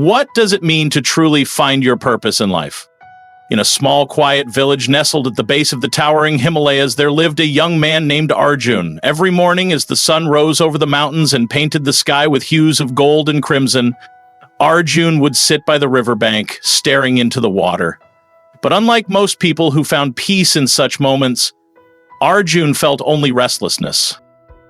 What does it mean to truly find your purpose in life? In a small, quiet village nestled at the base of the towering Himalayas, there lived a young man named Arjun. Every morning, as the sun rose over the mountains and painted the sky with hues of gold and crimson, Arjun would sit by the riverbank, staring into the water. But unlike most people who found peace in such moments, Arjun felt only restlessness.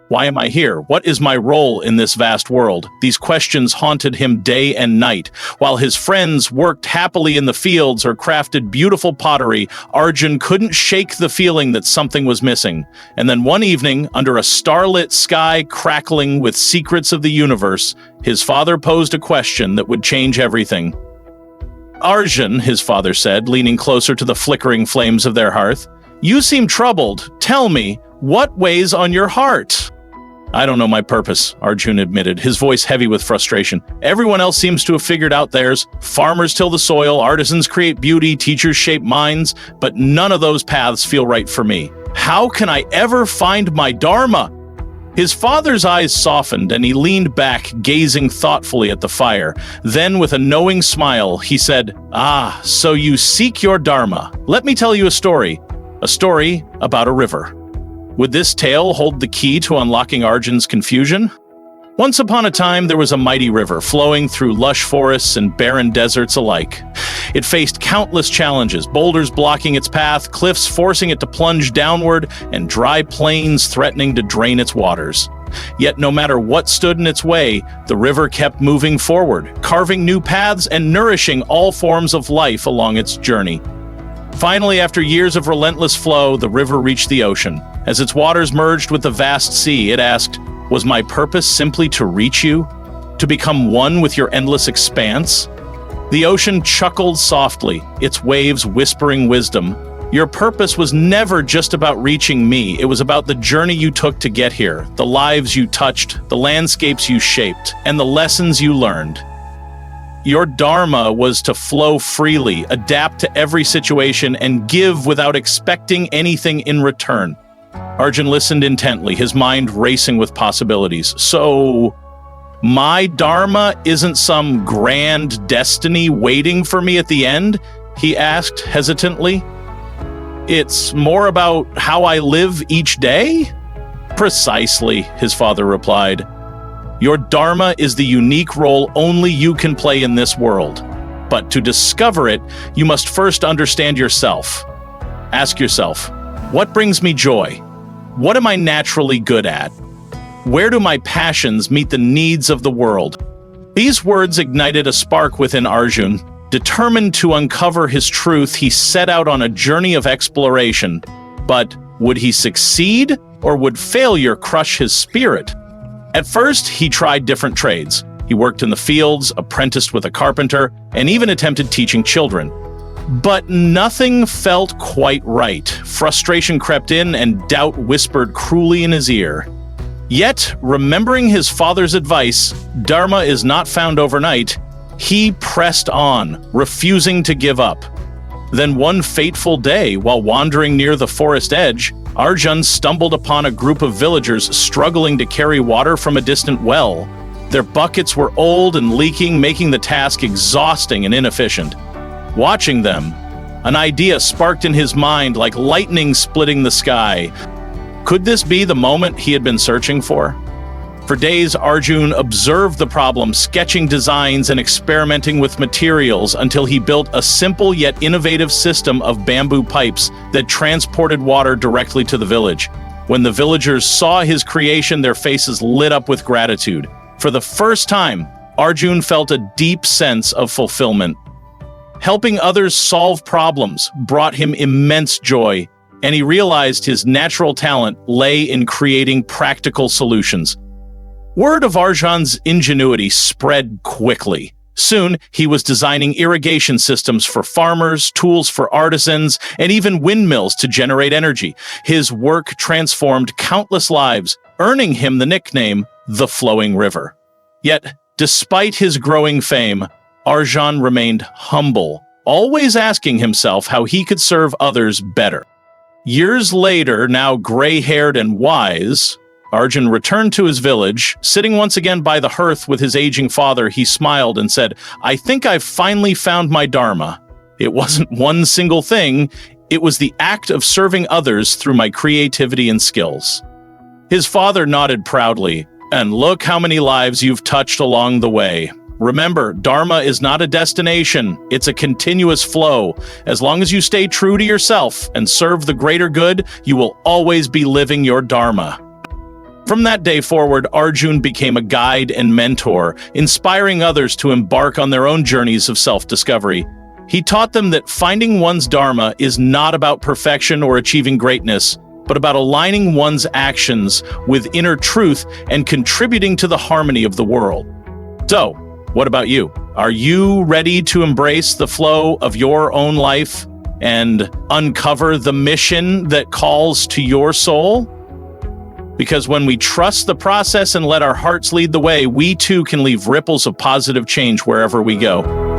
Why am I here? What is my role in this vast world? These questions haunted him day and night. While his friends worked happily in the fields or crafted beautiful pottery, Arjun couldn't shake the feeling that something was missing. And then one evening, under a starlit sky crackling with secrets of the universe, his father posed a question that would change everything. "Arjun," his father said, leaning closer to the flickering flames of their hearth, "you seem troubled. Tell me, what weighs on your heart?" "I don't know my purpose," Arjun admitted, his voice heavy with frustration. "Everyone else seems to have figured out theirs. Farmers till the soil, artisans create beauty, teachers shape minds, but none of those paths feel right for me. How can I ever find my Dharma?" His father's eyes softened, and he leaned back, gazing thoughtfully at the fire. Then, with a knowing smile, he said, "Ah, so you seek your Dharma. Let me tell you a story about a river." Would this tale hold the key to unlocking Arjun's confusion? Once upon a time, there was a mighty river flowing through lush forests and barren deserts alike. It faced countless challenges, boulders blocking its path, cliffs forcing it to plunge downward, and dry plains threatening to drain its waters. Yet no matter what stood in its way, the river kept moving forward, carving new paths and nourishing all forms of life along its journey. Finally, after years of relentless flow, the river reached the ocean. As its waters merged with the vast sea, it asked, "Was my purpose simply to reach you? To become one with your endless expanse?" The ocean chuckled softly, its waves whispering wisdom. "Your purpose was never just about reaching me. It was about the journey you took to get here, the lives you touched, the landscapes you shaped, and the lessons you learned. Your Dharma was to flow freely, adapt to every situation, and give without expecting anything in return." Arjun listened intently, his mind racing with possibilities. "So, my Dharma isn't some grand destiny waiting for me at the end?" he asked hesitantly. "It's more about how I live each day?" "Precisely," his father replied. "Your Dharma is the unique role only you can play in this world. But to discover it, you must first understand yourself. Ask yourself, what brings me joy? What am I naturally good at? Where do my passions meet the needs of the world?" These words ignited a spark within Arjun. Determined to uncover his truth, he set out on a journey of exploration. But would he succeed, or would failure crush his spirit? At first, he tried different trades. He worked in the fields, apprenticed with a carpenter, and even attempted teaching children. But nothing felt quite right. Frustration crept in, and doubt whispered cruelly in his ear. Yet, remembering his father's advice, Dharma is not found overnight, he pressed on, refusing to give up. Then one fateful day, while wandering near the forest edge, Arjun stumbled upon a group of villagers struggling to carry water from a distant well. Their buckets were old and leaking, making the task exhausting and inefficient. Watching them, an idea sparked in his mind like lightning splitting the sky. Could this be the moment he had been searching for? For days, Arjun observed the problem, sketching designs and experimenting with materials until he built a simple yet innovative system of bamboo pipes that transported water directly to the village. When the villagers saw his creation, their faces lit up with gratitude. For the first time, Arjun felt a deep sense of fulfillment. Helping others solve problems brought him immense joy, and he realized his natural talent lay in creating practical solutions. Word of Arjun's ingenuity spread quickly. Soon, he was designing irrigation systems for farmers, tools for artisans, and even windmills to generate energy. His work transformed countless lives, earning him the nickname, the Flowing River. Yet, despite his growing fame, Arjun remained humble, always asking himself how he could serve others better. Years later, now gray-haired and wise, Arjun returned to his village. Sitting once again by the hearth with his aging father, he smiled and said, "I think I've finally found my Dharma. It wasn't one single thing, it was the act of serving others through my creativity and skills." His father nodded proudly, "And look how many lives you've touched along the way. Remember, Dharma is not a destination, it's a continuous flow. As long as you stay true to yourself and serve the greater good, you will always be living your Dharma." From that day forward, Arjun became a guide and mentor, inspiring others to embark on their own journeys of self-discovery. He taught them that finding one's Dharma is not about perfection or achieving greatness, but about aligning one's actions with inner truth and contributing to the harmony of the world. So, what about you? Are you ready to embrace the flow of your own life and uncover the mission that calls to your soul? Because when we trust the process and let our hearts lead the way, we too can leave ripples of positive change wherever we go.